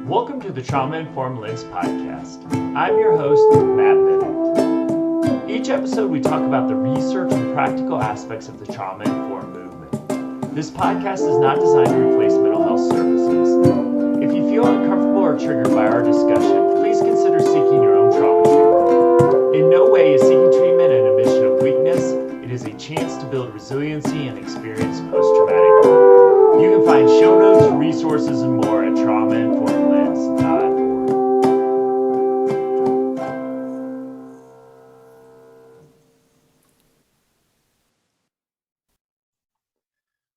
Welcome to the Trauma Informed Lens podcast. I'm your host, Matt Bennett. Each episode we talk about the research and practical aspects of the trauma informed movement. This podcast is not designed to replace mental health services. If you feel uncomfortable or triggered by our discussion, please consider seeking your own trauma treatment. In no way is seeking treatment an admission of weakness. It is a chance to build resiliency and experience post-traumatic growth. You can find show notes, resources, and more at traumainformedlens.org.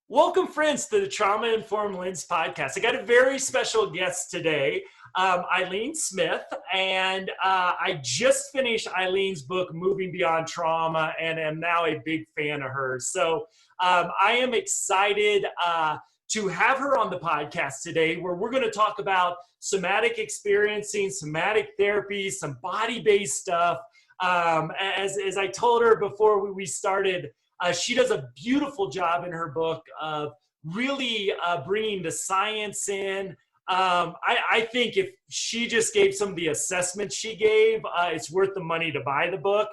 Welcome, friends, to the Trauma Informed Lens podcast. I got a very special guest today, Ilene Smith, and I just finished Ilene's book, Moving Beyond Trauma, and am now a big fan of hers. So I am excited to have her on the podcast today, where we're going to talk about somatic experiencing, somatic therapy, some body-based stuff. As I told her before we started, she does a beautiful job in her book of really bringing the science in. I think if she just gave some of the assessments she gave, it's worth the money to buy the book.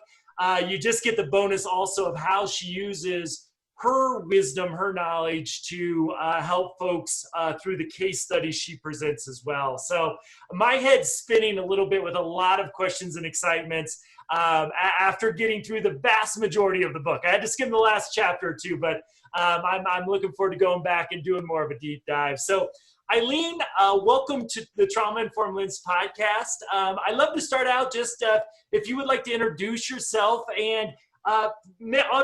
You just get the bonus also of how she uses her wisdom, her knowledge to help folks through the case studies she presents as well. So my head's spinning a little bit with a lot of questions and excitements after getting through the vast majority of the book. I had to skim the last chapter or two, but I'm looking forward to going back and doing more of a deep dive. So Ilene, welcome to the Trauma Informed Lens podcast. I'd love to start out just if you would like to introduce yourself, and I'll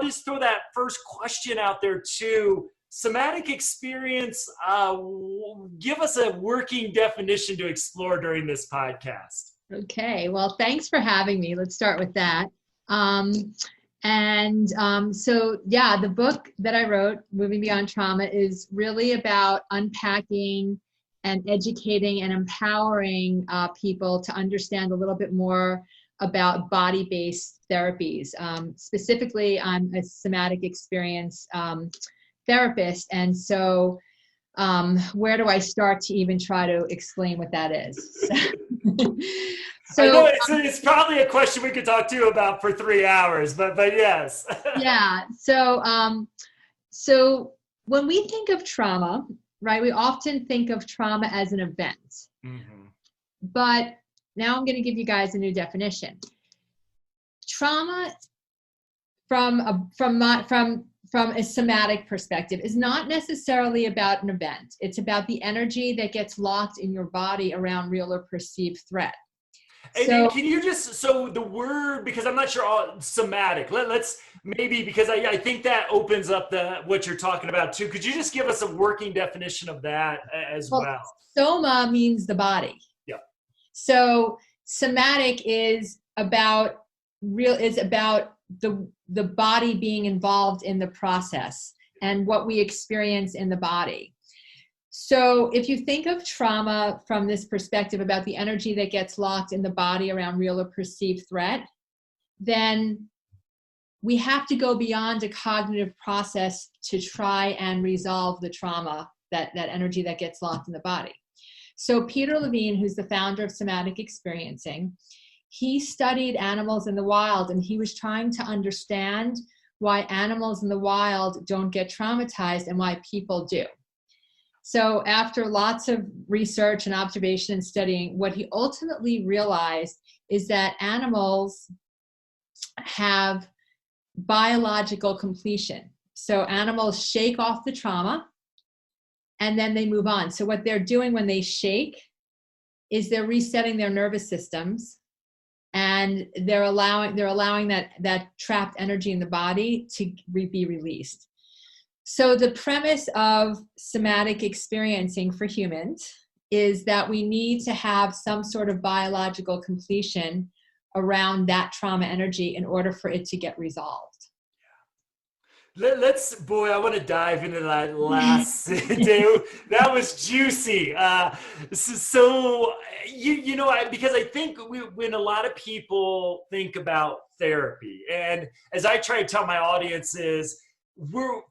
just throw that first question out there too. Somatic experience, give us a working definition to explore during this podcast. Okay, well, thanks for having me. Let's start with that. So the book that I wrote, Moving Beyond Trauma, is really about unpacking and educating and empowering people to understand a little bit more about body-based therapies. Specifically, I'm a somatic experience therapist, and so where do I start to even try to explain what that is? So I know it's probably a question we could talk to you about for 3 hours, but yes. Yeah. So when we think of trauma, right, we often think of trauma as an event. Mm-hmm. But now I'm going to give you guys a new definition. Trauma from a somatic perspective is not necessarily about an event. It's about the energy that gets locked in your body around real or perceived threat. And can you just, so the word, because I'm not sure all somatic, let's maybe, because I think that opens up what you're talking about too. Could you just give us a working definition of that as well? Soma means the body. Yeah. So somatic is about the body being involved in the process and what we experience in the body. So if you think of trauma from this perspective about the energy that gets locked in the body around real or perceived threat, then we have to go beyond a cognitive process to try and resolve the trauma, that energy that gets locked in the body. So Peter Levine, who's the founder of Somatic Experiencing, he studied animals in the wild, and he was trying to understand why animals in the wild don't get traumatized and why people do. So after lots of research and observation and studying, what he ultimately realized is that animals have biological completion. So animals shake off the trauma and then they move on. So what they're doing when they shake is they're resetting their nervous systems, and they're allowing that trapped energy in the body to be released. So the premise of somatic experiencing for humans is that we need to have some sort of biological completion around that trauma energy in order for it to get resolved. Boy, I want to dive into that last day. That was juicy. Because I think when a lot of people think about therapy, and as I try to tell my audiences,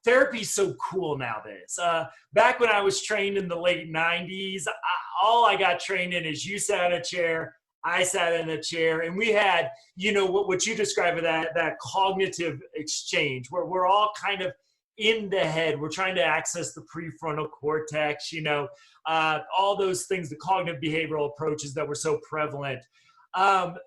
therapy's so cool nowadays. Back when I was trained in the late 90s, all I got trained in is you sat in a chair, I sat in a chair, and we had, what you describe as that cognitive exchange where we're all kind of in the head. We're trying to access the prefrontal cortex, all those things, the cognitive behavioral approaches that were so prevalent.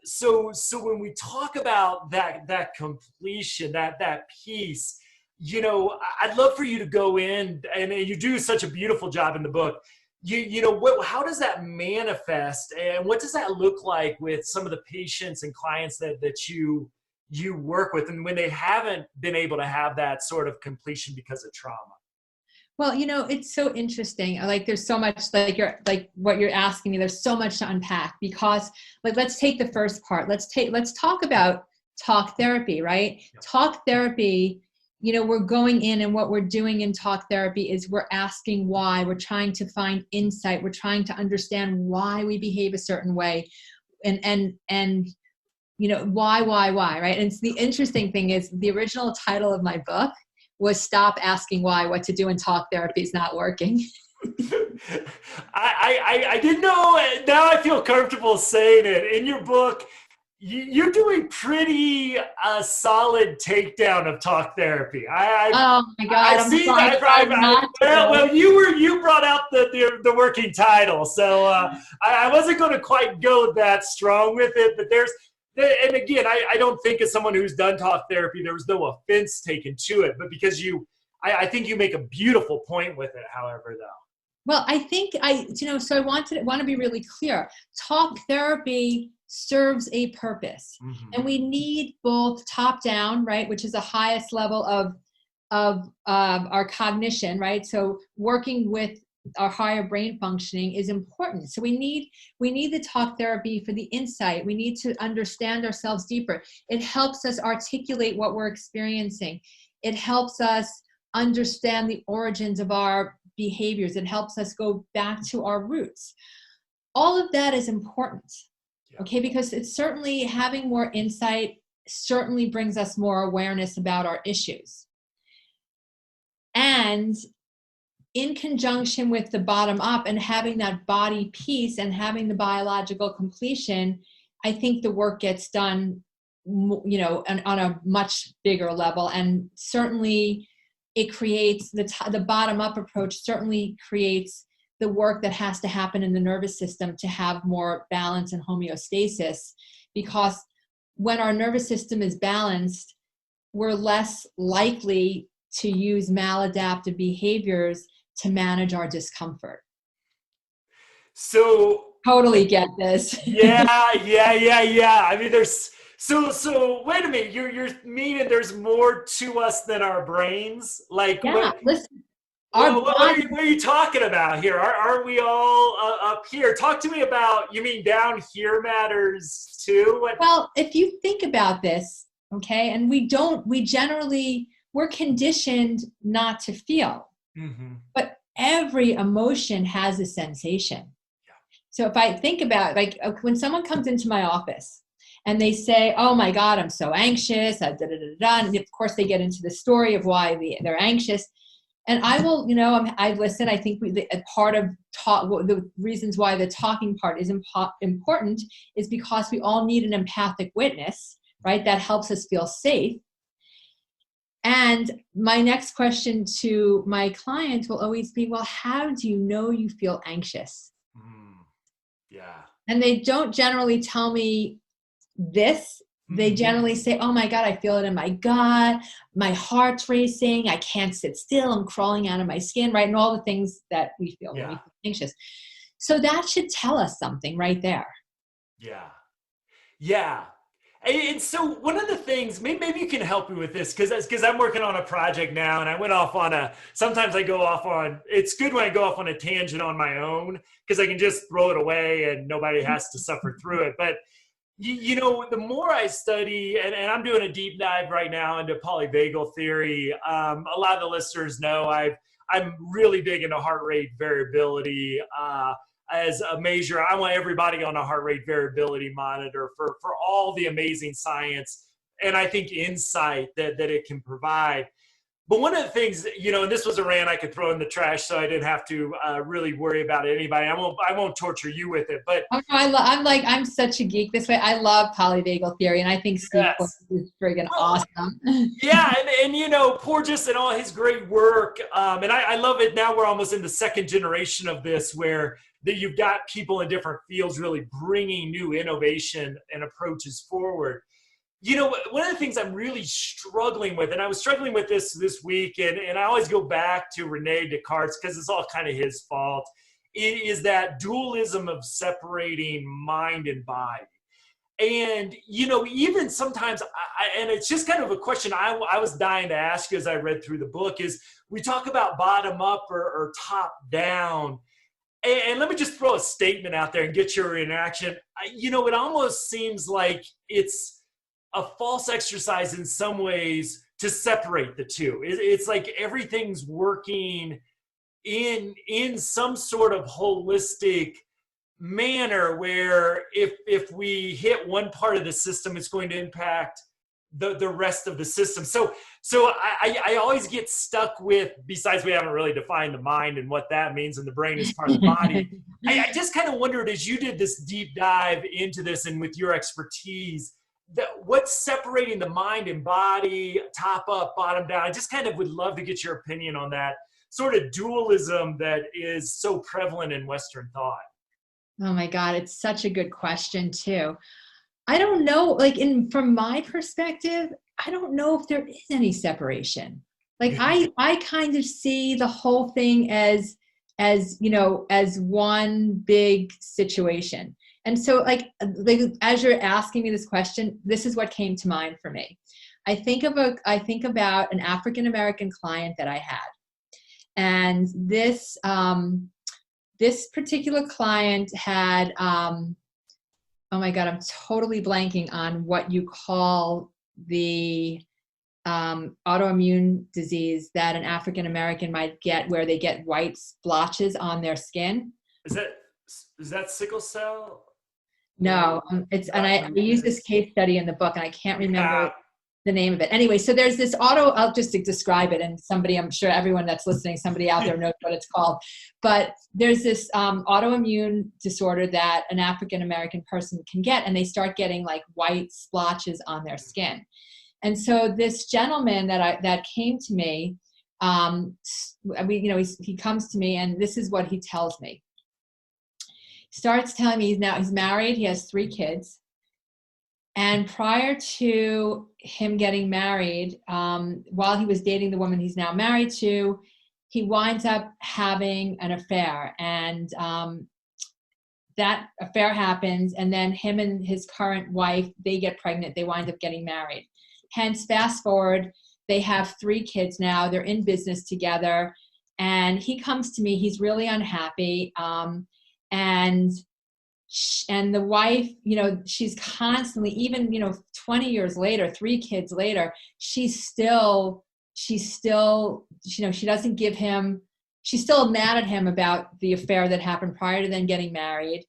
So when we talk about that completion, that piece, I'd love for you to go in, and you do such a beautiful job in the book. How does that manifest, and what does that look like with some of the patients and clients that you work with, and when they haven't been able to have that sort of completion because of trauma? Well, it's so interesting. Like, there's so much, like what you're asking me, there's so much to unpack, because let's take the first part. Let's talk about talk therapy, right? Yep. Talk therapy, we're going in, and what we're doing in talk therapy is we're asking why. We're trying to find insight. We're trying to understand why we behave a certain way, and why, right? And it's, the interesting thing is, the original title of my book was Stop Asking Why. What to Do in Talk Therapy Is Not Working. I didn't know. Now I feel comfortable saying it. In your book, you're doing pretty solid takedown of talk therapy. Oh my God! I'm trying not to. Well, you brought out the working title, so I wasn't going to quite go that strong with it. But and again, I don't think, as someone who's done talk therapy, there was no offense taken to it, but because I think you make a beautiful point with it. However, though. Well, I think so I want to be really clear. Talk therapy serves a purpose, and we need both top down, right, which is the highest level of our cognition, right? So working with our higher brain functioning is important. So we need the talk therapy for the insight. We need to understand ourselves deeper. It helps us articulate what we're experiencing. It helps us understand the origins of our behaviors. It helps us go back to our roots. All of that is important, okay? Because it's certainly, having more insight certainly brings us more awareness about our issues. And in conjunction with the bottom up and having that body piece and having the biological completion, I think the work gets done, on a much bigger level. And certainly it creates the bottom up approach certainly creates the work that has to happen in the nervous system to have more balance and homeostasis, because when our nervous system is balanced, we're less likely to use maladaptive behaviors to manage our discomfort. So totally get this. Yeah. I mean, so wait a minute. You're meaning there's more to us than our brains? Like, listen. What are you talking about here? Aren't we all up here? Talk to me about, you mean down here matters too? Well, if you think about this, okay, and we're conditioned not to feel. But every emotion has a sensation. So if I think about, like, when someone comes into my office and they say, oh my God, I'm so anxious, and of course they get into the story of why they're anxious. And I will, I listen. I think a part of the reasons why the talking part is important is because we all need an empathic witness, right? That helps us feel safe. And my next question to my client will always be, well, how do you know you feel anxious? Yeah. And they don't generally tell me this. They generally say, oh my God, I feel it in my gut. My heart's racing. I can't sit still. I'm crawling out of my skin, right? And all the things that we feel when we feel anxious. So that should tell us something right there. Yeah. And so one of the things, maybe you can help me with this, because I'm working on a project now, and I went off sometimes I go off on, it's good when I go off on a tangent on my own, because I can just throw it away and nobody has to suffer through it. But the more I study, and I'm doing a deep dive right now into polyvagal theory. A lot of the listeners know I'm really big into heart rate variability as a measure. I want everybody on a heart rate variability monitor for all the amazing science and I think insight that it can provide. But one of the things, and this was a rant I could throw in the trash, so I didn't have to really worry about anybody. I won't torture you with it, but Oh, no, I'm such a geek this way. I love polyvagal theory, and I think Steve Porges yes. is friggin' Well, awesome. yeah, and Porges and all his great work, and I love it. Now we're almost in the second generation of this, where that you've got people in different fields really bringing new innovation and approaches forward. One of the things I'm really struggling with, and I was struggling with this week, and I always go back to Rene Descartes because it's all kind of his fault, is that dualism of separating mind and body. And, even sometimes, and it's just kind of a question I was dying to ask you as I read through the book, is we talk about bottom up or top down. And let me just throw a statement out there and get your reaction. It almost seems like it's a false exercise in some ways to separate the two. It's like everything's working in some sort of holistic manner where if we hit one part of the system, it's going to impact the rest of the system. So I always get stuck with, besides we haven't really defined the mind and what that means, and the brain is part of the body. I just kind of wondered, as you did this deep dive into this and with your expertise, what's separating the mind and body, top up, bottom down? I just kind of would love to get your opinion on that sort of dualism that is so prevalent in Western thought. Oh my God, it's such a good question too. I don't know, like from my perspective, I don't know if there is any separation. Like I kind of see the whole thing as one big situation. And so like as you're asking me this question, this is what came to mind for me. I think about an African American client that I had. And this particular client had oh my God, I'm totally blanking on what you call the autoimmune disease that an African American might get, where they get white splotches on their skin. Is that sickle cell? No, and I use this case study in the book, and I can't remember the name of it. Anyway, so there's this I'll just describe it, and I'm sure everyone that's listening, somebody out there knows what it's called. But there's this autoimmune disorder that an African American person can get, and they start getting like white splotches on their skin. And so this gentleman that came to me, he comes to me, and this is what he tells me. He starts telling me he's married, he has 3 kids. And prior to him getting married, while he was dating the woman he's now married to, he winds up having an affair. And that affair happens, and then him and his current wife, they get pregnant. They wind up getting married. Hence, fast forward, they have 3 kids now. They're in business together. And he comes to me. He's really unhappy. And the wife, she's constantly, even 20 years later, 3 kids later, she's still she doesn't give him, she's still mad at him about the affair that happened prior to them getting married.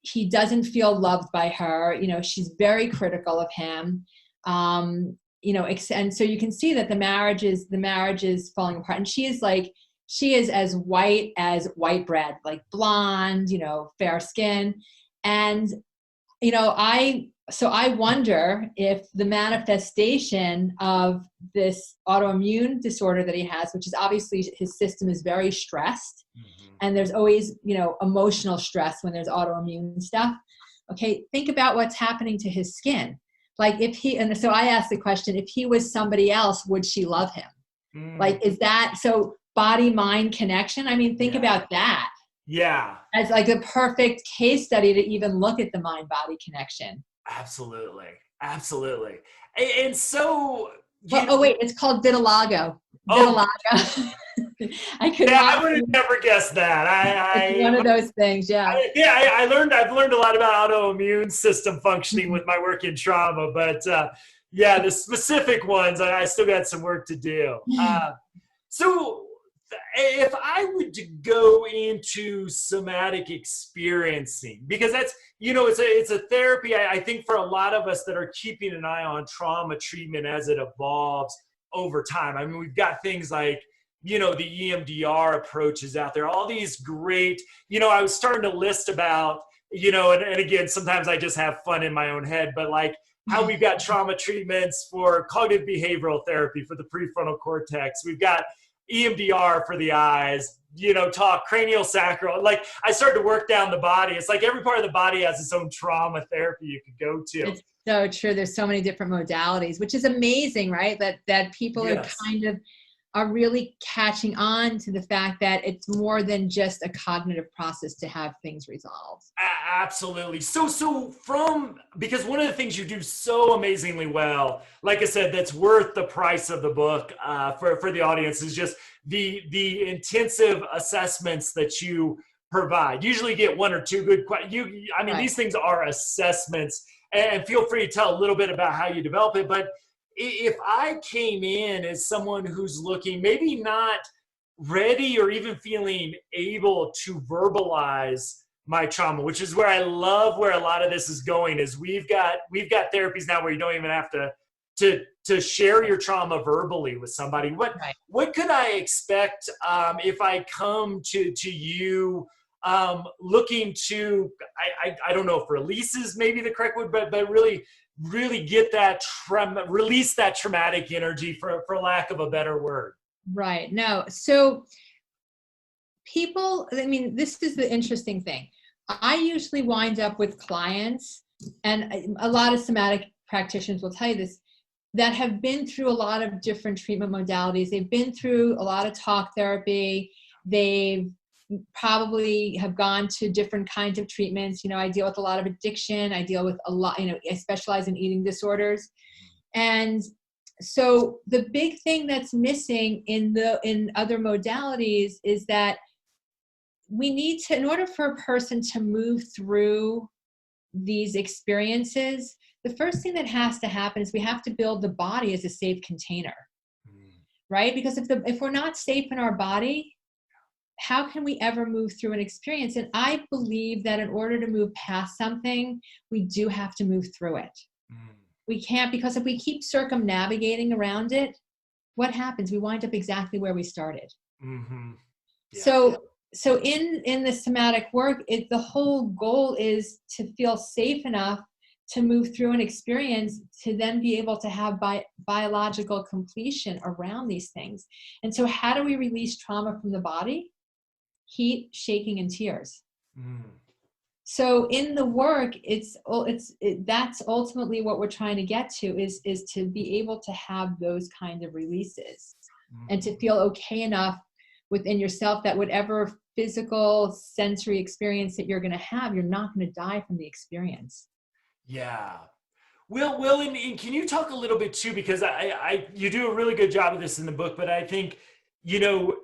He doesn't feel loved by her. She's very critical of him. And so you can see that the marriage is falling apart. And she is as white as white bread, like blonde, fair skin. And, I wonder if the manifestation of this autoimmune disorder that he has, which is obviously his system is very stressed, and there's always, emotional stress when there's autoimmune stuff. Okay. Think about what's happening to his skin. Like and so I asked the question, if he was somebody else, would she love him? Like, is that, so body-mind connection? I mean, think about that. Yeah. As like a perfect case study to even look at the mind-body connection. Absolutely. Absolutely. And so... wait, it's called vitiligo. Vitiligo. I would have never guessed that. It's one of those things, yeah. I've learned a lot about autoimmune system functioning with my work in trauma, but the specific ones, I still got some work to do. So if I were to go into somatic experiencing, because that's, it's a therapy, I think, for a lot of us that are keeping an eye on trauma treatment as it evolves, over time. I mean, we've got things like, the EMDR approaches out there, all these great, I was starting to list about, and again, sometimes I just have fun in my own head, but like how we've got trauma treatments for cognitive behavioral therapy for the prefrontal cortex. We've got EMDR for the eyes, talk cranial sacral. Like I started to work down the body. It's like every part of the body has its own trauma therapy you could go to. It's so true. There's so many different modalities, which is amazing, right? That people are kind of are really catching on to the fact that it's more than just a cognitive process to have things resolved. Absolutely. So because one of the things you do so amazingly well, like I said, that's worth the price of the book for the audience, is just the intensive assessments that you provide. Usually get one or two good questions. Right. These things are assessments, and feel free to tell a little bit about how you develop it. But if I came in as someone who's looking, maybe not ready or even feeling able to verbalize my trauma, which is where I love where a lot of this is going, is we've got therapies now where you don't even have to share your trauma verbally with somebody. What could I expect if I come to you looking to, I don't know if release is maybe the correct word, but really get that release that traumatic energy, for lack of a better word. Right. No. So people, this is the interesting thing. I usually wind up with clients, and a lot of somatic practitioners will tell you this, that have been through a lot of different treatment modalities. They've been through a lot of talk therapy. They've probably have gone to different kinds of treatments. I deal with a lot of addiction. I deal with a lot, I specialize in eating disorders. And so the big thing that's missing in other modalities is that we need to, in order for a person to move through these experiences, the first thing that has to happen is we have to build the body as a safe container, right? Because if we're not safe in our body, how can we ever move through an experience? And I believe that in order to move past something, we do have to move through it. We can't, because if we keep circumnavigating around it, what happens? We wind up exactly where we started. Mm-hmm. Yeah. So in the somatic work, the whole goal is to feel safe enough to move through an experience, to then be able to have biological completion around these things. And so how do we release trauma from the body? Heat, shaking, and tears. So in the work, that's ultimately what we're trying to get to, is to be able to have those kind of releases and to feel okay enough within yourself that whatever physical sensory experience that you're going to have, you're not going to die from the experience. Yeah. Will, and can you talk a little bit too, because you do a really good job of this in the book, but I think, you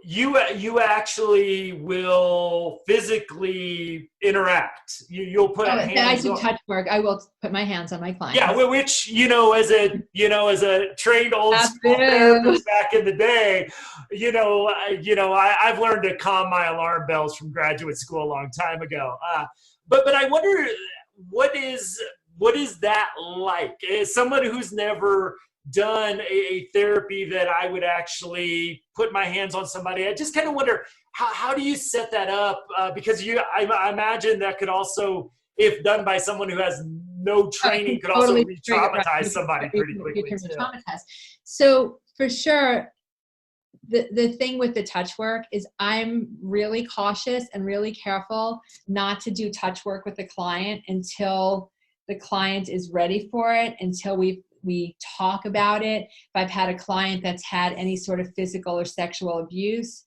actually will physically interact. You'll put hands. I do touch work. I will put my hands on my clients. Yeah, which as a trained old school therapist back in the day, I've learned to calm my alarm bells from graduate school a long time ago. But I wonder, what is that like? As someone who's never done a therapy that I would actually put my hands on somebody, I just kind of wonder, how do you set that up? Because I imagine that could also, if done by someone who has no training, could also re-traumatize somebody pretty quickly. So for sure, the thing with the touch work is I'm really cautious and really careful not to do touch work with the client until the client is ready for it, until we talk about it. If I've had a client that's had any sort of physical or sexual abuse,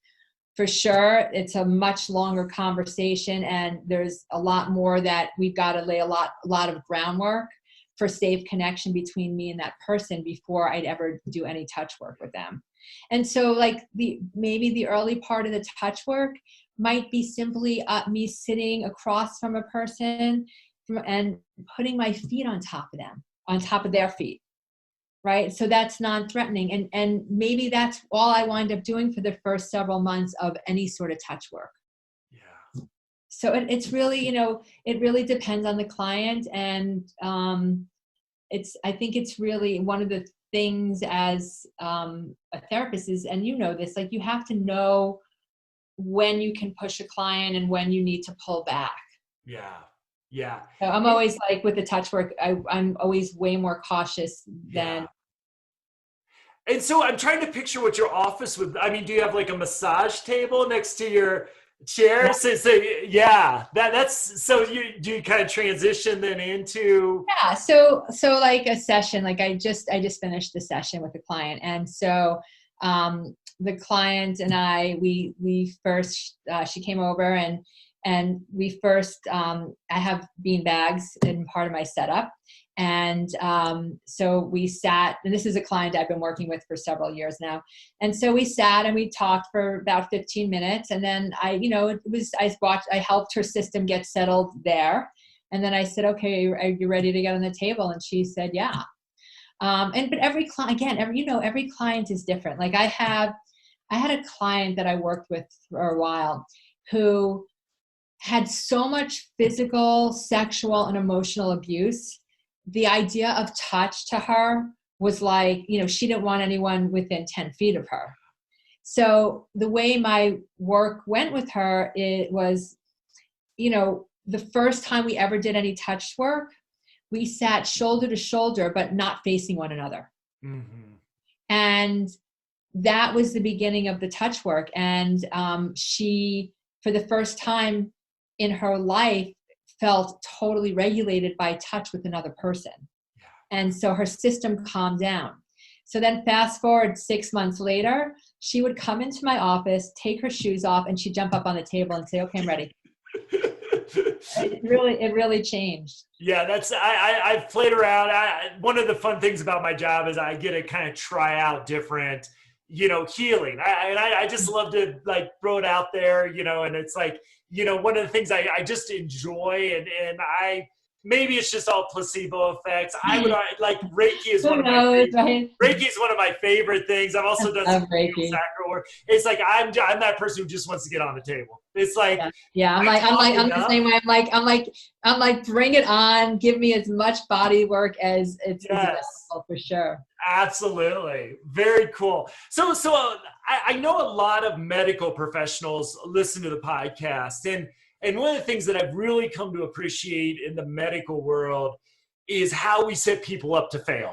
for sure, it's a much longer conversation, and there's a lot more that we've got to lay a lot of groundwork for safe connection between me and that person before I'd ever do any touch work with them. And so like maybe the early part of the touch work might be simply me sitting across from a person and putting my feet on top of them, on top of their feet. Right? So that's non-threatening. And maybe that's all I wind up doing for the first several months of any sort of touch work. Yeah. So it's really, it really depends on the client. And I think it's really one of the things as a therapist is, and you know this, like you have to know when you can push a client and when you need to pull back. Yeah. Yeah. So I'm always like with the touch work, I'm always way more cautious than. Yeah. And so I'm trying to picture what your office would, I mean, do you have like a massage table next to your chair? So yeah, that's, so do you kind of transition then into? Yeah. So like a session, like I just finished the session with a client. And so, the client and we first, she came over and we first, I have bean bags in part of my setup. And so we sat, and this is a client I've been working with for several years now. And so we sat and we talked for about 15 minutes. And then I helped her system get settled there. And then I said, okay, are you ready to get on the table? And she said, yeah. But every client, again, every client is different. Like I had a client that I worked with for a while who had so much physical, sexual, and emotional abuse. The idea of touch to her was like, she didn't want anyone within 10 feet of her. So the way my work went with her, it was, the first time we ever did any touch work, we sat shoulder to shoulder, but not facing one another. Mm-hmm. And that was the beginning of the touch work. And she, for the first time in her life, felt totally regulated by touch with another person. Yeah. And so her system calmed down. So then fast forward 6 months later, she would come into my office, take her shoes off, and she'd jump up on the table and say, okay, I'm ready. It really changed. Yeah, I've played around. One of the fun things about my job is I get to kind of try out different, healing. I just love to like throw it out there, and it's like, one of the things I just enjoy, and maybe it's just all placebo effects. I would like Reiki is one of my favorite. Right? Reiki is one of my favorite things. I've also done some Reiki. sacral work. It's like I'm that person who just wants to get on the table. It's like I'm the same way. I'm like, bring it on. Give me as much body work as it's available, for sure. Absolutely. Very cool. So I know a lot of medical professionals listen to the podcast, and one of the things that I've really come to appreciate in the medical world is how we set people up to fail.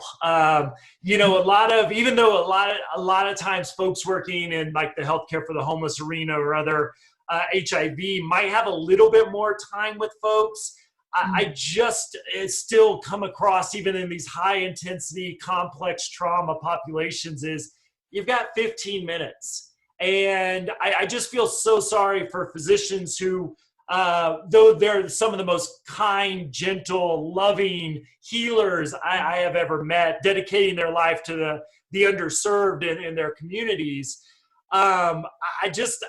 Even though a lot of times folks working in like the healthcare for the homeless arena or other HIV might have a little bit more time with folks. I just still come across, even in these high intensity, complex trauma populations, is you've got 15 minutes. And I just feel so sorry for physicians who, though they're some of the most kind, gentle, loving healers I have ever met, dedicating their life to the underserved in their communities. I'm just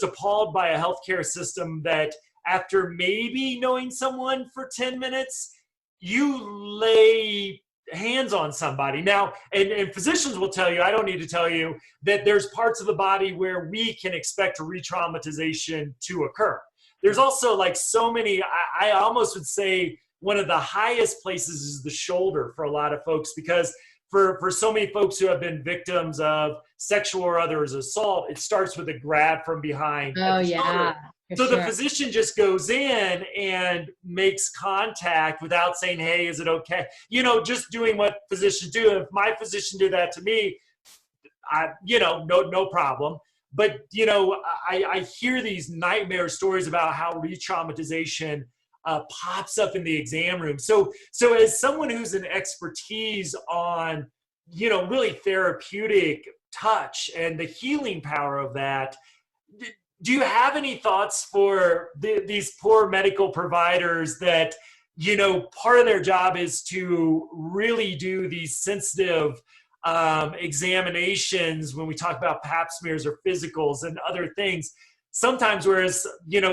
appalled by a healthcare system that after maybe knowing someone for 10 minutes, you lay hands on somebody. Now, and physicians will tell you, I don't need to tell you, that there's parts of the body where we can expect a re-traumatization to occur. There's also like so many, I almost would say one of the highest places is the shoulder for a lot of folks, because for so many folks who have been victims of sexual or others assault, it starts with a grab from behind. Oh, yeah. So the physician just goes in and makes contact without saying, hey, is it okay? Just doing what physicians do. If my physician did that to me, no problem. But, I hear these nightmare stories about how re-traumatization pops up in the exam room. So as someone who's an expertise on, really therapeutic touch and the healing power of that, do you have any thoughts for these poor medical providers that, part of their job is to really do these sensitive examinations when we talk about pap smears or physicals and other things? Sometimes, whereas,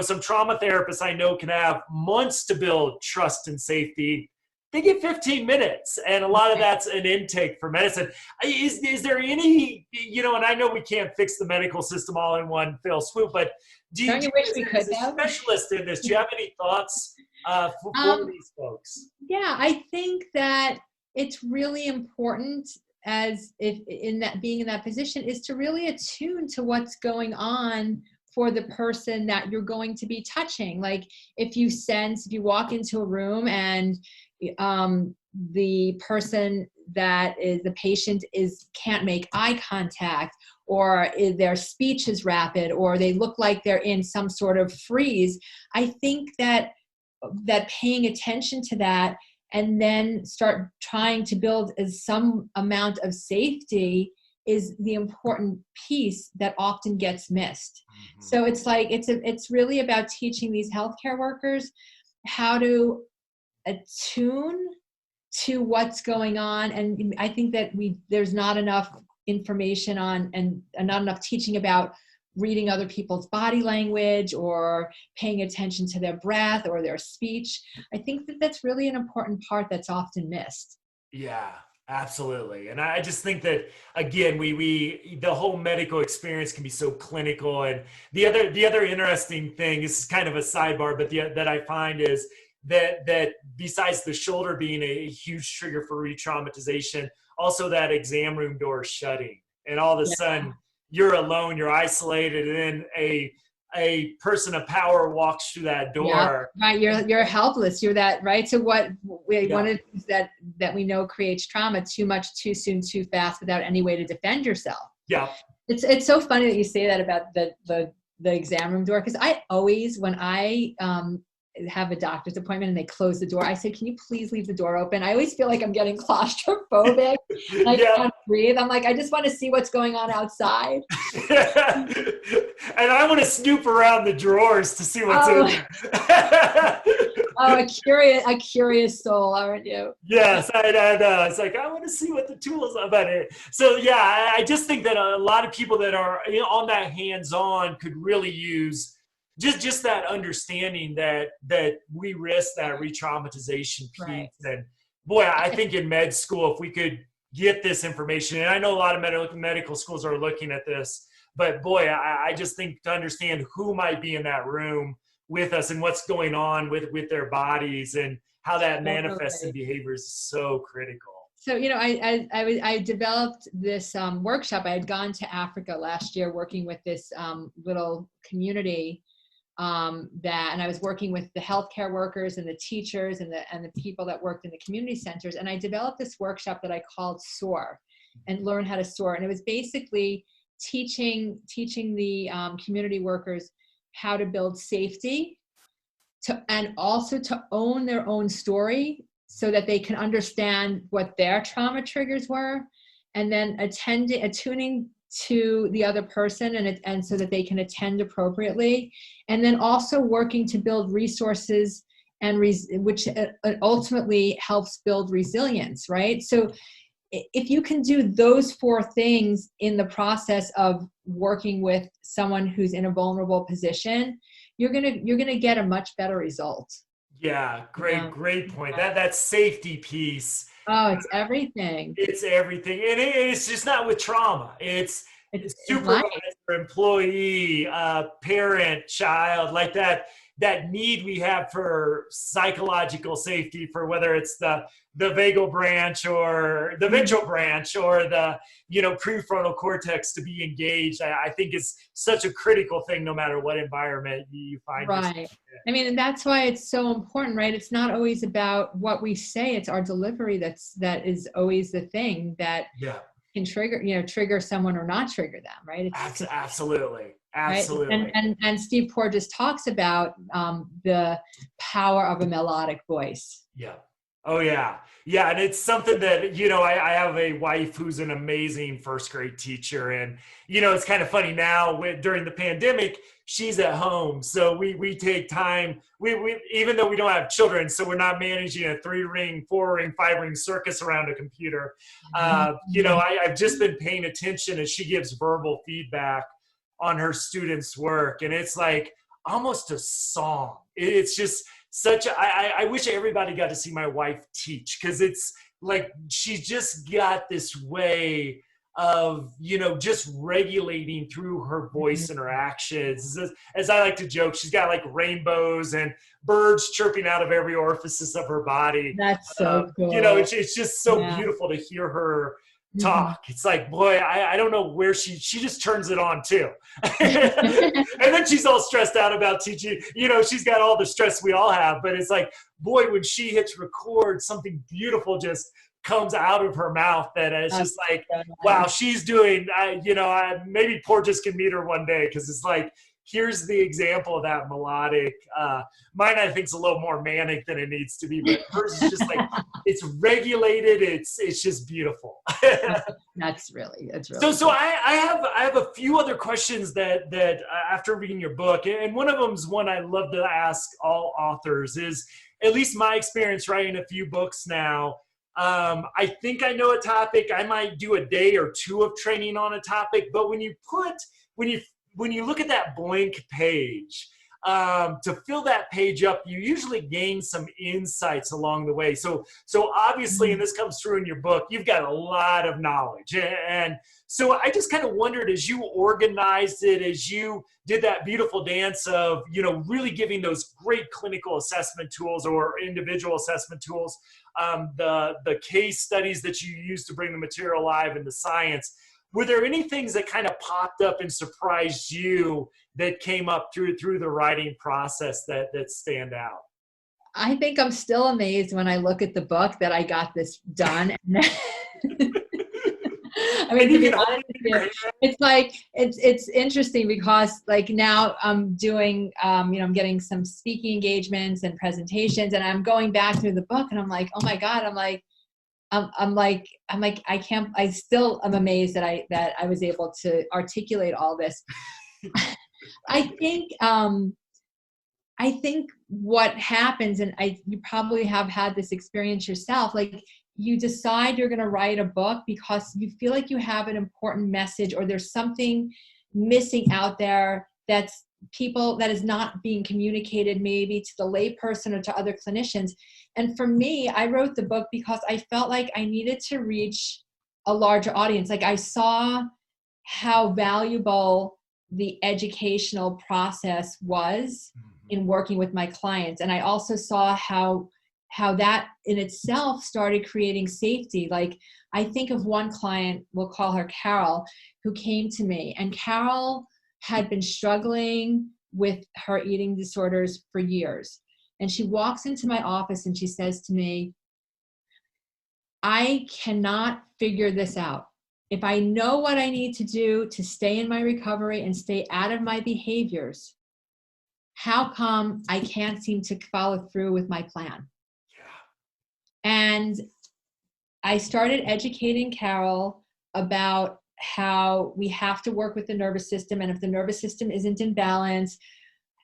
some trauma therapists I know can have months to build trust and safety, they get 15 minutes. And a lot of that's an intake for medicine. Is there any, and I know we can't fix the medical system all in one fell swoop, but Don't you wish we could, as a specialist in this, do you have any thoughts for these folks? Yeah, I think that it's really important, as if in that being in that position, is to really attune to what's going on for the person that you're going to be touching. Like if you walk into a room and the person that is the patient can't make eye contact, or their speech is rapid, or they look like they're in some sort of freeze, I think that paying attention to that and then start trying to build some amount of safety is the important piece that often gets missed. Mm-hmm. So it's like it's really about teaching these healthcare workers how to attune to what's going on. And I think that there's not enough information on and not enough teaching about reading other people's body language or paying attention to their breath or their speech. I think that that's really an important part that's often missed. Yeah, absolutely. And I just think that, again, the whole medical experience can be so clinical. And the other interesting thing, this is kind of a sidebar, but that I find is that besides the shoulder being a huge trigger for re-traumatization, also that exam room door shutting, and all of a sudden you're alone, you're isolated, and then a person of power walks through that door. Yeah, right. You're helpless. You're that, right? So one of the things that we know creates trauma: too much, too soon, too fast, without any way to defend yourself. Yeah. It's so funny that you say that about the exam room door, because I always, when I have a doctor's appointment and they close the door, I say, can you please leave the door open? I always feel like I'm getting claustrophobic. I can't breathe. I'm like, I just want to see what's going on outside. And I want to snoop around the drawers to see what's in there. Oh, a curious soul, aren't you? Yes, I know. It's like, I want to see what the tools are about it. So yeah, I just think that a lot of people that are on that hands-on could really use just that understanding that we risk that re-traumatization piece. Right. And boy, I think in med school, if we could get this information, and I know a lot of medical schools are looking at this, but boy, I just think to understand who might be in that room with us and what's going on with their bodies and how that manifests in behaviors is so critical. So, I developed this workshop. I had gone to Africa last year working with this little community and I was working with the healthcare workers and the teachers and the people that worked in the community centers. And I developed this workshop that I called SOAR, and learn how to soar. And it was basically teaching the community workers how to build safety and also to own their own story, so that they can understand what their trauma triggers were, and then attuning to the other person, and so that they can attend appropriately, and then also working to build resources which ultimately helps build resilience, right? So if you can do those four things in the process of working with someone who's in a vulnerable position, you're gonna get a much better result. Yeah, great point. That safety piece. Oh, it's everything. It's everything, and it's just not with trauma. It's supervisor, employee, parent, child, like that need we have for psychological safety, for whether it's the vagal branch or the ventral branch or the prefrontal cortex to be engaged. I think is such a critical thing, no matter what environment you find yourself in. I mean, and that's why it's so important, right? It's not always about what we say; it's our delivery that is always the thing that can trigger someone or not trigger them, right? Absolutely. Right? And Steve Porges talks about the power of a melodic voice. Yeah. Oh yeah. Yeah. And it's something that, I have a wife who's an amazing first grade teacher, and, it's kind of funny now during the pandemic, she's at home. So we take time, we even though we don't have children, so we're not managing a 3-ring, 4-ring, 5-ring circus around a computer. I've just been paying attention as she gives verbal feedback on her students' work. And it's like almost a song. It's just I wish everybody got to see my wife teach, because it's like she's just got this way just regulating through her voice and her actions. As I like to joke, she's got like rainbows and birds chirping out of every orifice of her body. That's so cool. It's just so Yeah. beautiful to hear her talk. It's like, boy, I don't know where she just turns it on too. And then she's all stressed out about teaching. She's got all the stress we all have, but it's like, boy, when she hits record, something beautiful just comes out of her mouth that it's just like, wow, she's doing, maybe Porges can meet her one day, because it's like, here's the example of that melodic. Mine, I think, is a little more manic than it needs to be, but hers is just like, it's regulated. It's just beautiful. That's really So I have a few other questions that after reading your book, and one of them is one I love to ask all authors, is at least my experience writing a few books now. I think I know a topic. I might do a day or two of training on a topic, but when you look at that blank page, to fill that page up, you usually gain some insights along the way. So obviously, and this comes through in your book, you've got a lot of knowledge. And so I just kind of wondered, as you organized it, as you did that beautiful dance of, really giving those great clinical assessment tools or individual assessment tools, the case studies that you use to bring the material alive, and the science. Were there any things that kind of popped up and surprised you that came up through the writing process that stand out? I think I'm still amazed when I look at the book that I got this done. I mean, to be honest with you, it's like, it's interesting because like now I'm doing, I'm getting some speaking engagements and presentations, and I'm going back through the book and I'm like, oh my God, I can't, I still am amazed that I was able to articulate all this. I think what happens, and you probably have had this experience yourself, like you decide you're going to write a book because you feel like you have an important message, or there's something missing out there that is not being communicated maybe to the layperson or to other clinicians. And for me, I wrote the book because I felt like I needed to reach a larger audience. Like I saw how valuable the educational process was in working with my clients. And I also saw how that in itself started creating safety. Like I think of one client, we'll call her Carol, who came to me, and Carol had been struggling with her eating disorders for years. And she walks into my office and she says to me, I cannot figure this out. If I know what I need to do to stay in my recovery and stay out of my behaviors, how come I can't seem to follow through with my plan? Yeah. And I started educating Carol about how we have to work with the nervous system, and if the nervous system isn't in balance,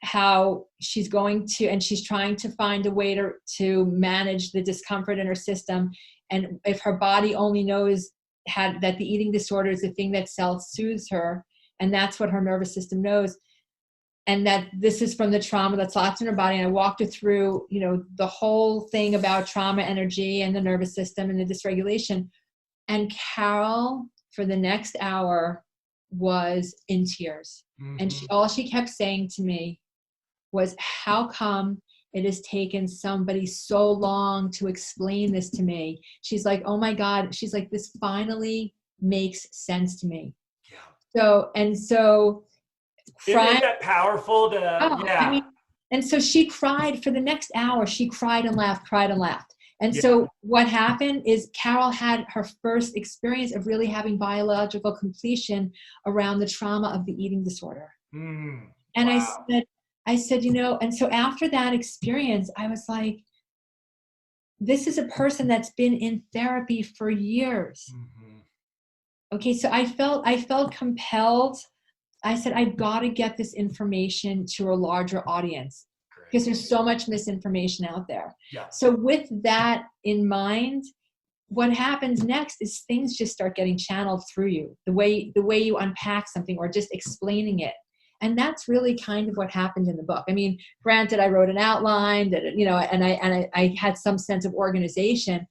how she's going to, and she's trying to find a way to manage the discomfort in her system. And if her body only knows that the eating disorder is the thing that self-soothes her, and that's what her nervous system knows, and that this is from the trauma that's locked in her body. And I walked her through, the whole thing about trauma energy and the nervous system and the dysregulation. And Carol, for the next hour, was in tears. Mm-hmm. And all she kept saying to me was, how come it has taken somebody so long to explain this to me? She's like, oh my God. She's like, this finally makes sense to me. Yeah. So isn't that powerful yeah. I mean, and so she cried for the next hour. She cried and laughed. And yeah. So what happened is Carol had her first experience of really having biological completion around the trauma of the eating disorder. And wow. I said, and so after that experience, I was like, this is a person that's been in therapy for years. Mm-hmm. Okay. So I felt compelled. I said, I've got to get this information to a larger audience. Great. Because there's so much misinformation out there. Yeah. So with that in mind, what happens next is things just start getting channeled through you, the way you unpack something or just explaining it. And that's really kind of what happened in the book. I mean, granted, I wrote an outline that, and I had some sense of organization,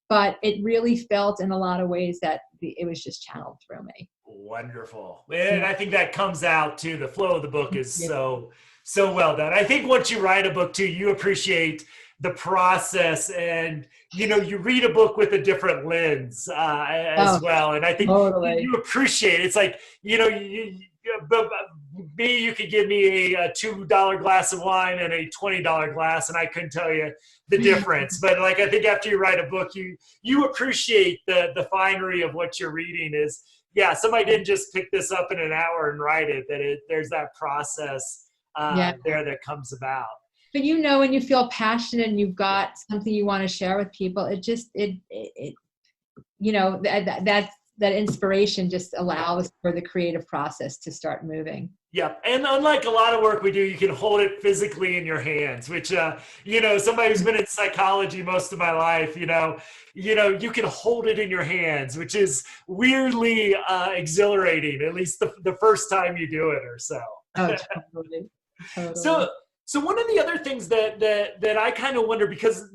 but it really felt in a lot of ways that it was just channeled through me. Wonderful. And Yeah. I think that comes out too. The flow of the book is Yeah. so well done. I think once you write a book too, you appreciate the process, and you read a book with a different lens as Oh, well. And I think totally. you appreciate it. It's like, me, you could give me a $2 glass of wine and a $20 glass, and I couldn't tell you the difference. But like, I think after you write a book, you appreciate the finery of what you're reading. Is, yeah, somebody didn't just pick this up in an hour and write it. There's that process Yeah. there that comes about. But when you feel passionate and you've got something you want to share with people, that inspiration just allows for the creative process to start moving. Yep. And unlike a lot of work we do, you can hold it physically in your hands, which, somebody who's been in psychology most of my life, you can hold it in your hands, which is weirdly exhilarating, at least the first time you do it or so. Oh, totally. So, Totally. so one of the other things that I kind of wonder, because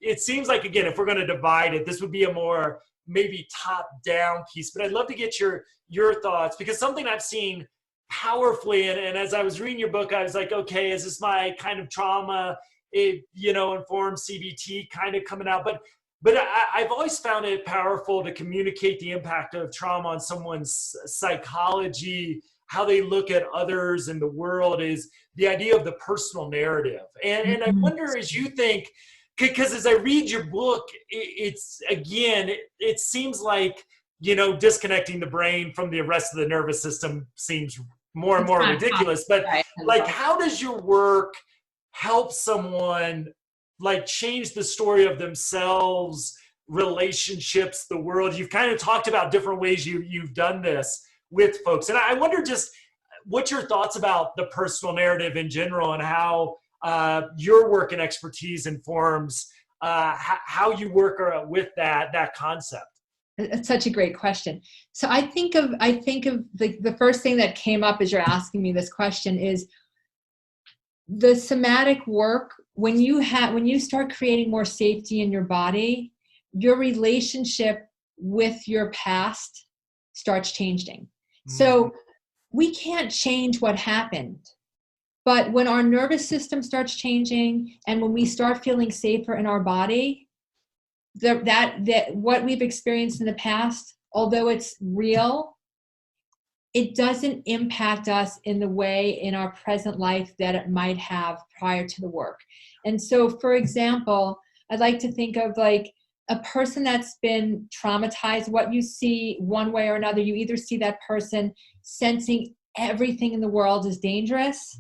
it seems like, again, if we're going to divide it, this would be a more maybe top down piece, but I'd love to get your thoughts, because something I've seen powerfully, and as I was reading your book, I was like, okay, is this my kind of trauma, informed CBT kind of coming out? But I've always found it powerful to communicate the impact of trauma on someone's psychology, how they look at others in the world, is the idea of the personal narrative. And I wonder, as you think, because as I read your book, it seems like, disconnecting the brain from the rest of the nervous system seems more and It's more not ridiculous. But like, possible. how does your work help someone like change the story of themselves, relationships, the world? You've kind of talked about different ways you've done this with folks. And I wonder just what's your thoughts about the personal narrative in general, and how your work and expertise informs how you work with that concept. It's such a great question. So I think of the first thing that came up as you're asking me this question is the somatic work. When you start creating more safety in your body, your relationship with your past starts changing. So we can't change what happened, but when our nervous system starts changing and when we start feeling safer in our body, that what we've experienced in the past, although it's real, it doesn't impact us in the way in our present life that it might have prior to the work. And so, for example, I'd like to think of like a person that's been traumatized. What you see one way or another, you either see that person sensing everything in the world is dangerous,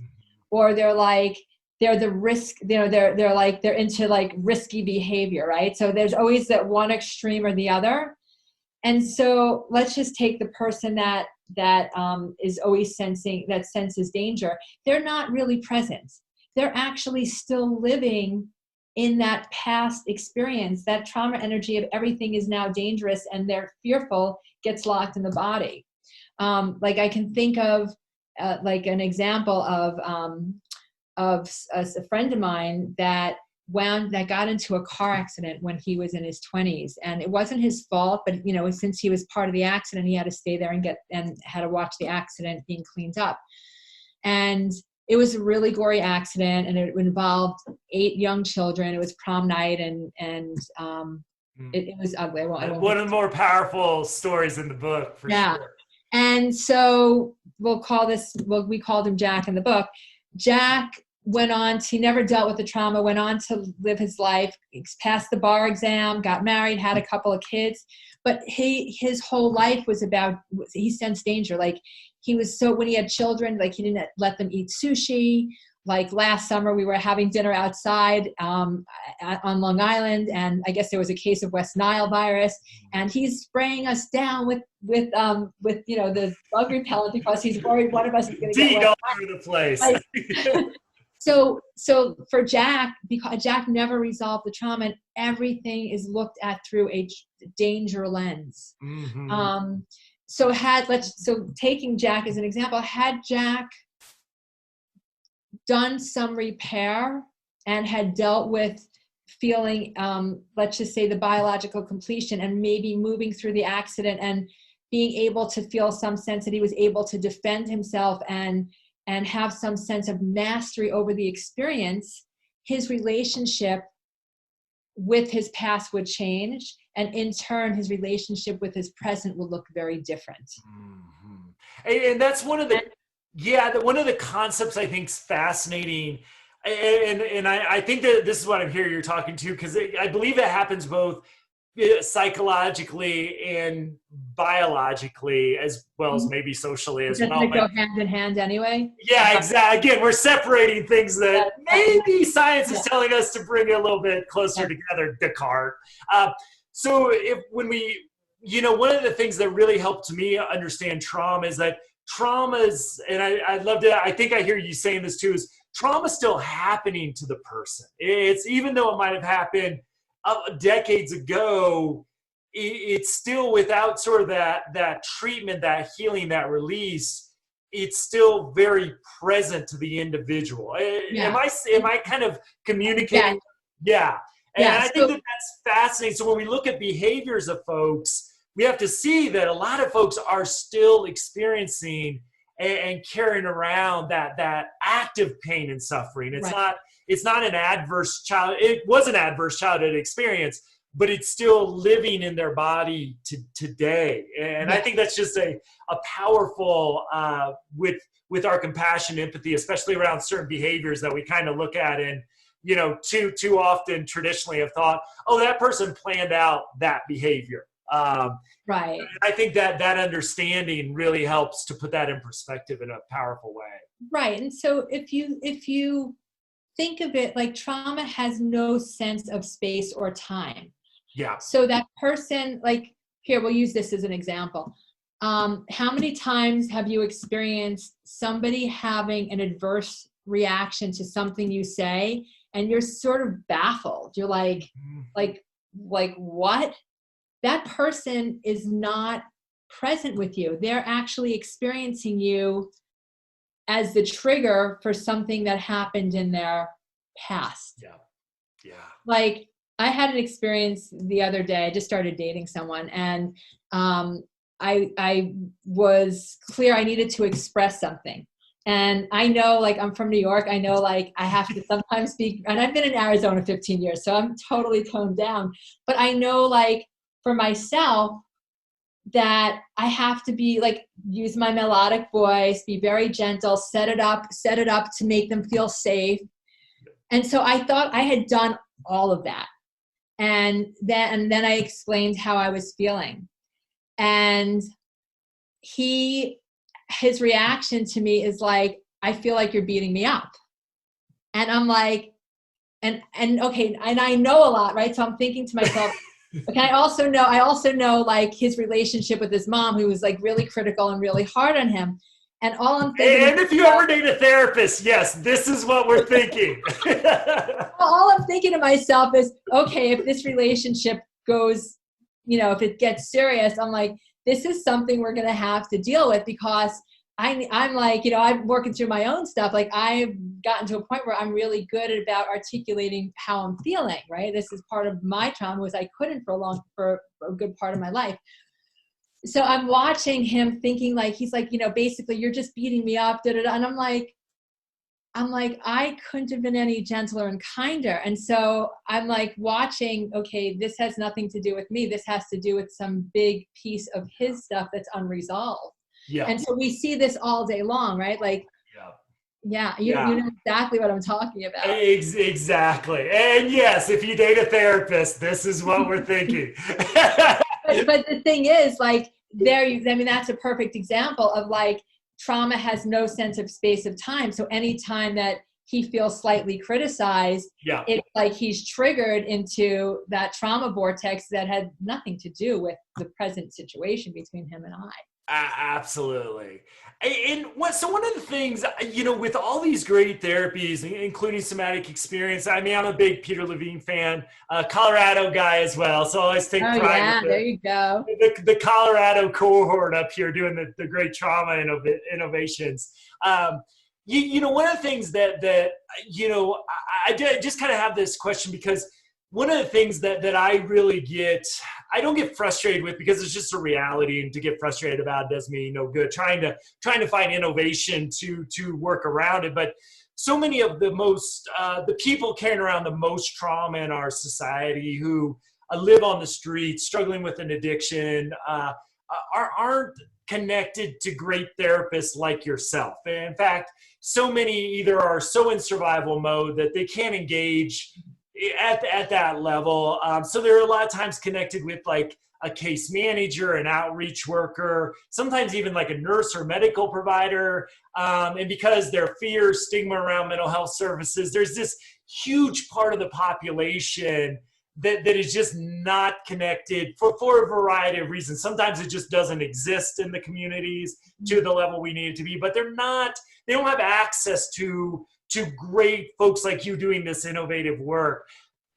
or they're the risk, they're into like risky behavior, right? So there's always that one extreme or the other. And so let's just take the person that is always senses danger. They're not really present. They're actually still living in that past experience. That trauma energy of everything is now dangerous and they're fearful gets locked in the body. Like I can think of like an example of a friend of mine that got into a car accident when he was in his 20s, and it wasn't his fault, but since he was part of the accident, he had to stay there and had to watch the accident being cleaned up. And it was a really gory accident, and it involved 8 young children. It was prom night, and it was ugly. One of the more powerful stories in the book, for sure. And so we called him Jack in the book. Jack he never dealt with the trauma, went on to live his life, passed the bar exam, got married, had a couple of kids. But his whole life was about, he sensed danger. Like when he had children, like he didn't let them eat sushi. Like last summer, we were having dinner outside on Long Island, and I guess there was a case of West Nile virus, and he's spraying us down with the bug repellent because he's worried one of us is going to get all over the place. Like, so for Jack, because Jack never resolved the trauma, and everything is looked at through a danger lens. Mm-hmm. So taking Jack as an example, had Jack done some repair and had dealt with feeling, let's just say the biological completion, and maybe moving through the accident and being able to feel some sense that he was able to defend himself and have some sense of mastery over the experience, his relationship with his past would change. And in turn, his relationship with his present will look very different. Mm-hmm. And that's one of the, one of the concepts I think is fascinating. And I think that this is what I'm hearing you're talking to, because I believe it happens both psychologically and biologically, as well as maybe socially as Doesn't well. it go hand in hand anyway? Yeah, exactly. Again, we're separating things that maybe science is Yeah. telling us to bring it a little bit closer together, Descartes. So when we, one of the things that really helped me understand trauma is that traumas, and I'd love to, I think I hear you saying this too, is trauma still happening to the person. It's, even though it might have happened decades ago, it's still, without sort of that treatment, that healing, that release, it's still very present to the individual. Yeah. Am I kind of communicating? Yeah. And I think that that's fascinating. So when we look at behaviors of folks, we have to see that a lot of folks are still experiencing and carrying around that active pain and suffering. It's not an adverse child. It was an adverse childhood experience, but it's still living in their body today. And I think that's just a powerful, with our compassion, empathy, especially around certain behaviors that we kind of look at and, too often traditionally have thought, oh, that person planned out that behavior. Right. I think that understanding really helps to put that in perspective in a powerful way. Right. And so if you think of it, like, trauma has no sense of space or time. Yeah. So that person, like, here, we'll use this as an example. How many times have you experienced somebody having an adverse reaction to something you say, and you're sort of baffled? You're like, what? That person is not present with you. They're actually experiencing you as the trigger for something that happened in their past. Yeah. Yeah. Like, I had an experience the other day. I just started dating someone, and I was clear I needed to express something. And I know, like, I'm from New York. I know, like, I have to sometimes speak, and I've been in Arizona 15 years, so I'm totally toned down. But I know, like, for myself, that I have to be, like, use my melodic voice, be very gentle, set it up to make them feel safe. And so I thought I had done all of that. And then I explained how I was feeling. And his reaction to me is like, I feel like you're beating me up. And I'm like, and okay, and I know a lot, right? So I'm thinking to myself, okay, I also know like his relationship with his mom, who was like really critical and really hard on him. And all I'm thinking, and if you ever need a therapist, yes, this is what we're thinking. All I'm thinking to myself is, okay, if this relationship goes, if it gets serious, I'm like, this is something we're going to have to deal with, because I'm like, I'm working through my own stuff. Like, I've gotten to a point where I'm really good about articulating how I'm feeling, right? This is part of my trauma, was I couldn't for a good part of my life. So I'm watching him thinking, like, he's like, basically, you're just beating me up, da, da, da. And I'm like, I couldn't have been any gentler and kinder. And so I'm like watching, okay, this has nothing to do with me. This has to do with some big piece of his stuff that's unresolved. Yeah. And so we see this all day long, right? Like, you know exactly what I'm talking about. Exactly. And yes, if you date a therapist, this is what we're thinking. but the thing is, like, that's a perfect example of, like, trauma has no sense of space of time. So anytime that he feels slightly criticized, it's like he's triggered into that trauma vortex that had nothing to do with the present situation between him and I. Absolutely. So one of the things, with all these great therapies, including somatic experience, I mean, I'm a big Peter Levine fan, Colorado guy as well. So I always take pride with there you go. The Colorado cohort up here doing the great trauma innovations. One of the things that I just kind of have this question, because one of the things that I really I don't get frustrated with, because it's just a reality, and to get frustrated about it does me no good. Trying to find innovation to work around it, but so many of the people carrying around the most trauma in our society, who live on the streets, struggling with an addiction, aren't connected to great therapists like yourself. In fact, so many either are so in survival mode that they can't engage at that level. So they're a lot of times connected with like a case manager, an outreach worker, sometimes even like a nurse or medical provider. And because their fear, stigma around mental health services, there's this huge part of the population that is just not connected for a variety of reasons. Sometimes it just doesn't exist in the communities to the level we need it to be, but they don't have access to great folks like you doing this innovative work.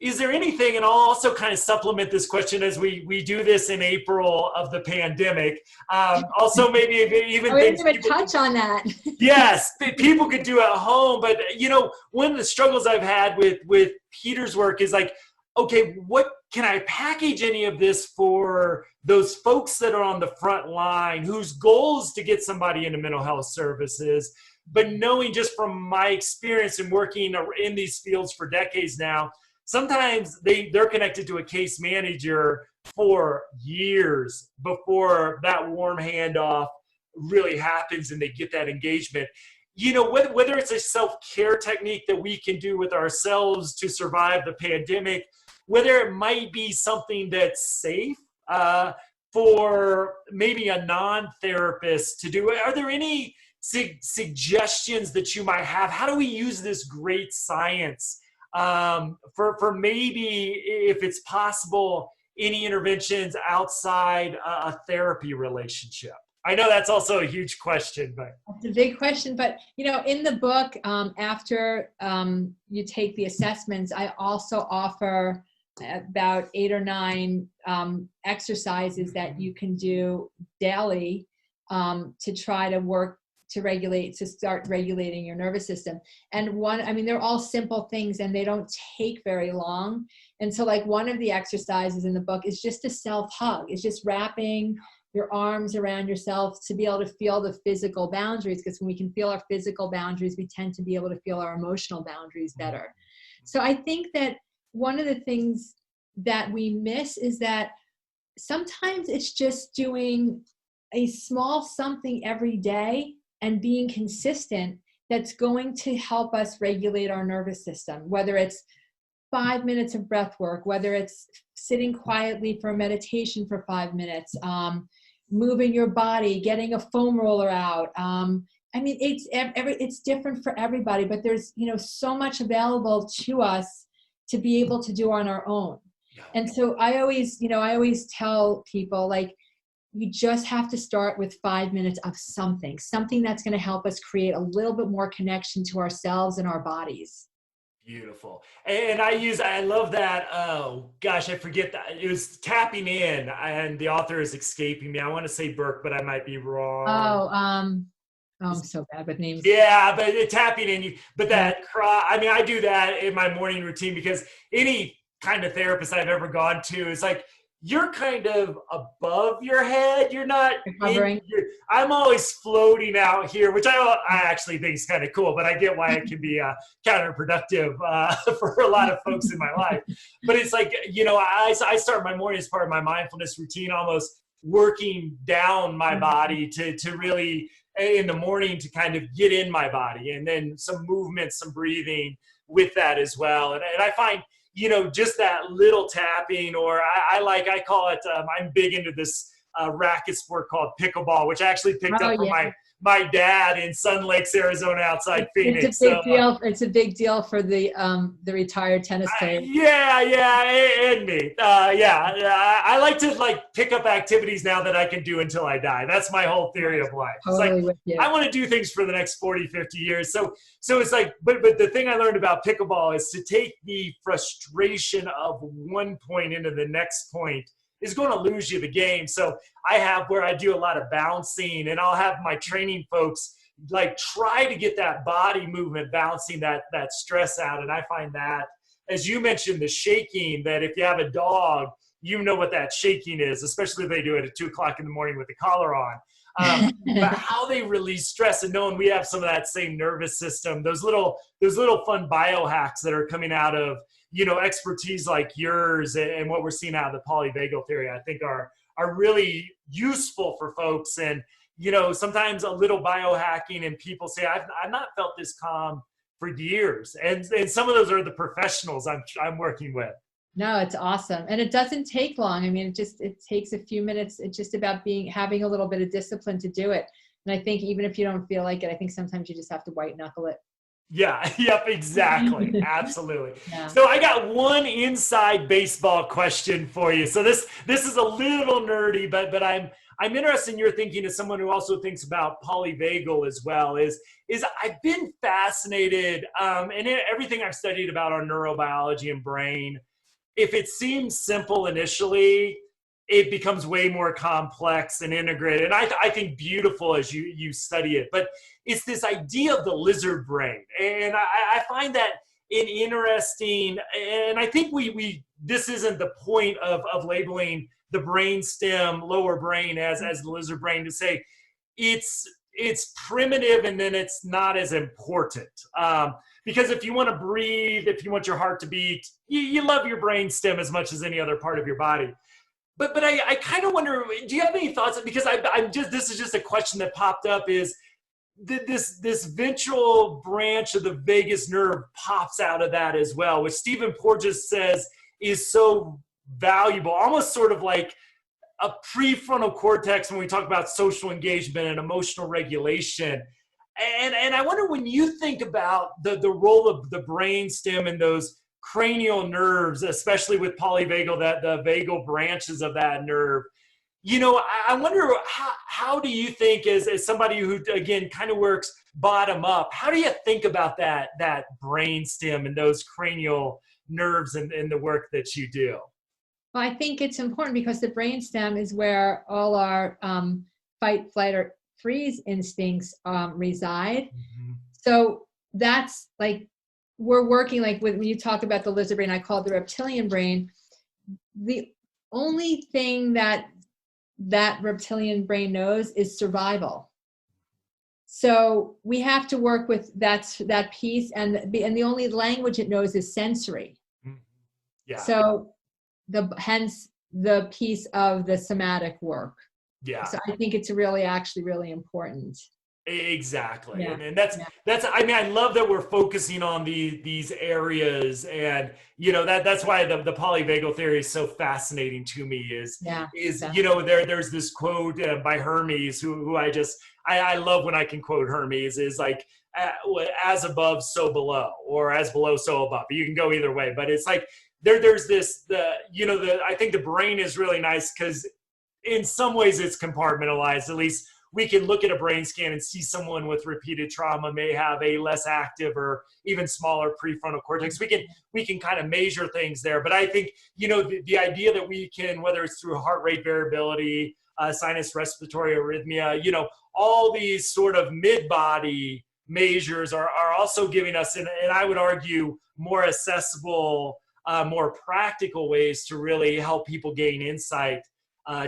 Is there anything, and I'll also kind of supplement this question as we do this in April of the pandemic, also maybe even we things didn't even touch on that. Yes, people could do at home, but one of the struggles I've had with Peter's work is like, okay, what can I package any of this for those folks that are on the front line, whose goal is to get somebody into mental health services, but knowing just from my experience in working in these fields for decades now, sometimes they're connected to a case manager for years before that warm handoff really happens and they get that engagement. Whether it's a self-care technique that we can do with ourselves to survive the pandemic, whether it might be something that's safe for maybe a non-therapist to do. Are there any suggestions that you might have? How do we use this great science for maybe, if it's possible, any interventions outside a therapy relationship? I know that's also a huge question, but it's a big question. But in the book, after you take the assessments, I also offer about 8 or 9 exercises that you can do daily to try to start regulating your nervous system. And they're all simple things and they don't take very long. And so like one of the exercises in the book is just a self-hug. It's just wrapping your arms around yourself to be able to feel the physical boundaries, because when we can feel our physical boundaries, we tend to be able to feel our emotional boundaries better. So I think that one of the things that we miss is that sometimes it's just doing a small something every day and being consistent that's going to help us regulate our nervous system, whether it's 5 minutes of breath work, whether it's sitting quietly for meditation for 5 minutes, moving your body, getting a foam roller out. It's different for everybody, but there's so much available to us to be able to do on our own. And so I always tell people, like, you just have to start with 5 minutes of something that's going to help us create a little bit more connection to ourselves and our bodies. Beautiful. And I love that. Oh gosh, I forget that. It was tapping in, and the author is escaping me. I want to say Burke, but I might be wrong. I'm so bad with names. Yeah, but tapping in, but that cry, I do that in my morning routine, because any kind of therapist I've ever gone to is like, you're kind of above your head. You're not Recovering. I'm always floating out here, which I actually think is kind of cool, but I get why it can be counterproductive for a lot of folks in my life. But it's like, I start my morning as part of my mindfulness routine, almost working down my body to really, in the morning, to kind of get in my body, and then some movement, some breathing with that as well. And I find, just that little tapping, or I call it, I'm big into this racket sport called pickleball, which I actually picked up from my dad in Sun Lakes, Arizona, outside Phoenix. It's a big deal. It's a big deal for the retired tennis player. And me. I like to pick up activities now that I can do until I die. That's my whole theory of life. Totally with you. I want to do things for the next 40, 50 years. So it's like, but the thing I learned about pickleball is to take the frustration of one point into the next point is going to lose you the game. So I have where I do a lot of bouncing, and I'll have my training folks try to get that body movement, bouncing that stress out. And I find that as you mentioned, the shaking, that if you have a dog, you know what that shaking is, especially if they do it at 2 o'clock in the morning with the collar on. But how they release stress, and knowing we have some of that same nervous system, those little fun biohacks that are coming out of, expertise like yours and what we're seeing out of the polyvagal theory, I think are really useful for folks. And, sometimes a little biohacking and people say, I've not felt this calm for years. And some of those are the professionals I'm working with. No, it's awesome. And it doesn't take long. I mean, it takes a few minutes. It's just about having a little bit of discipline to do it. And I think even if you don't feel like it, I think sometimes you just have to white knuckle it. Yeah, yep, exactly. Absolutely. Yeah. So I got one inside baseball question for you. So this is a little nerdy, but I'm interested in your thinking as someone who also thinks about polyvagal as well. Is I've been fascinated, and everything I've studied about our neurobiology and brain, if it seems simple initially, it becomes way more complex and integrated. And I think beautiful as you study it. But it's this idea of the lizard brain. And I find that interesting. And I think this isn't the point of labeling the brain stem, lower brain as the lizard brain, to say it's primitive and then it's not as important. Because if you want to breathe, if you want your heart to beat, you love your brain stem as much as any other part of your body. But I kind of wonder, do you have any thoughts? Because this is just a question that popped up, is this ventral branch of the vagus nerve pops out of that as well, which Stephen Porges says is so valuable, almost sort of like a prefrontal cortex when we talk about social engagement and emotional regulation. And I wonder, when you think about the role of the brain stem and those cranial nerves, especially with polyvagal, that the vagal branches of that nerve, I wonder, how do you think, as somebody who, again, kind of works bottom up, how do you think about that brain stem and those cranial nerves and the work that you do? Well, I think it's important because the brain stem is where all our fight, flight, or freeze instincts reside. Mm-hmm. So that's like, we're working like when you talk about the lizard brain, I call it the reptilian brain. The only thing that reptilian brain knows is survival. So we have to work with that piece, and the only language it knows is sensory. Yeah. So hence the piece of the somatic work. Yeah. So I think it's actually really important. Exactly. Yeah. And that's, I mean, I love that we're focusing on these areas, and, that's why the polyvagal theory is so fascinating to me is, there's this quote by Hermes, who I love when I can quote Hermes, is like, as above, so below, or as below, so above. You can go either way, but it's like, there's this, I think the brain is really nice because in some ways it's compartmentalized. At least we can look at a brain scan and see someone with repeated trauma may have a less active or even smaller prefrontal cortex. We can kind of measure things there. But I think, the idea that we can, whether it's through heart rate variability, sinus respiratory arrhythmia, all these sort of mid-body measures are also giving us, and I would argue, more accessible, more practical ways to really help people gain insight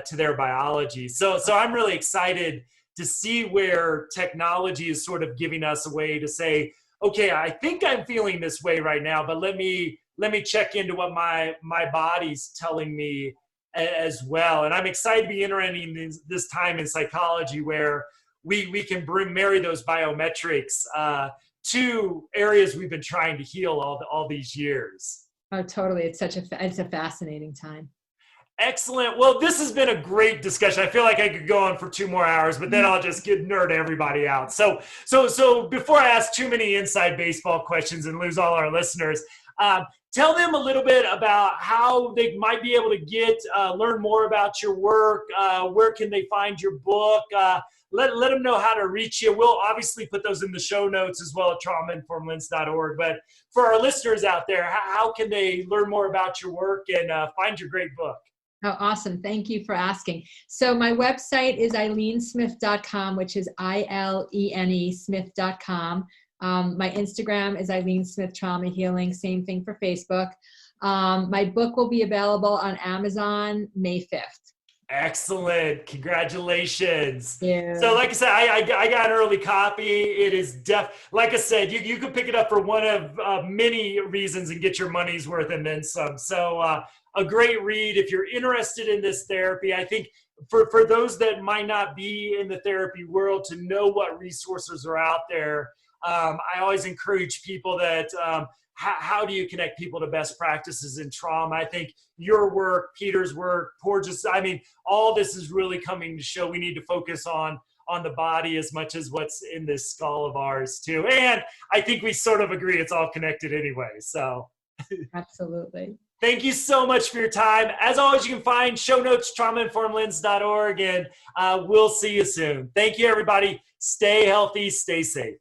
to their biology. So I'm really excited to see where technology is sort of giving us a way to say, okay, I think I'm feeling this way right now, but let me check into what my body's telling me as well. And I'm excited to be entering this time in psychology where we can marry those biometrics to areas we've been trying to heal all these years. Oh, totally. It's a fascinating time. Excellent. Well, this has been a great discussion. I feel like I could go on for 2 more hours, but then I'll just nerd everybody out. So before I ask too many inside baseball questions and lose all our listeners, tell them a little bit about how they might be able to learn more about your work. Where can they find your book? Let them know how to reach you. We'll obviously put those in the show notes as well at traumainformedlens.org. But for our listeners out there, how can they learn more about your work and find your great book? Oh, awesome. Thank you for asking. So my website is ilenesmith.com, which is ILENE Smith.com. My Instagram is Ilene Smith Trauma Healing. Same thing for Facebook. My book will be available on Amazon May 5th. Excellent. Congratulations. Yeah. So like I said, I got an early copy. It is like I said, you can pick it up for one of many reasons and get your money's worth and then some. So a great read if you're interested in this therapy. I think for those that might not be in the therapy world to know what resources are out there, I always encourage people that how do you connect people to best practices in trauma? I think your work, Peter's work, Porges, I mean, all this is really coming to show we need to focus on the body as much as what's in this skull of ours too. And I think we sort of agree it's all connected anyway. So absolutely. Thank you so much for your time. As always, you can find show notes, traumainformedlens.org, and we'll see you soon. Thank you, everybody. Stay healthy, stay safe.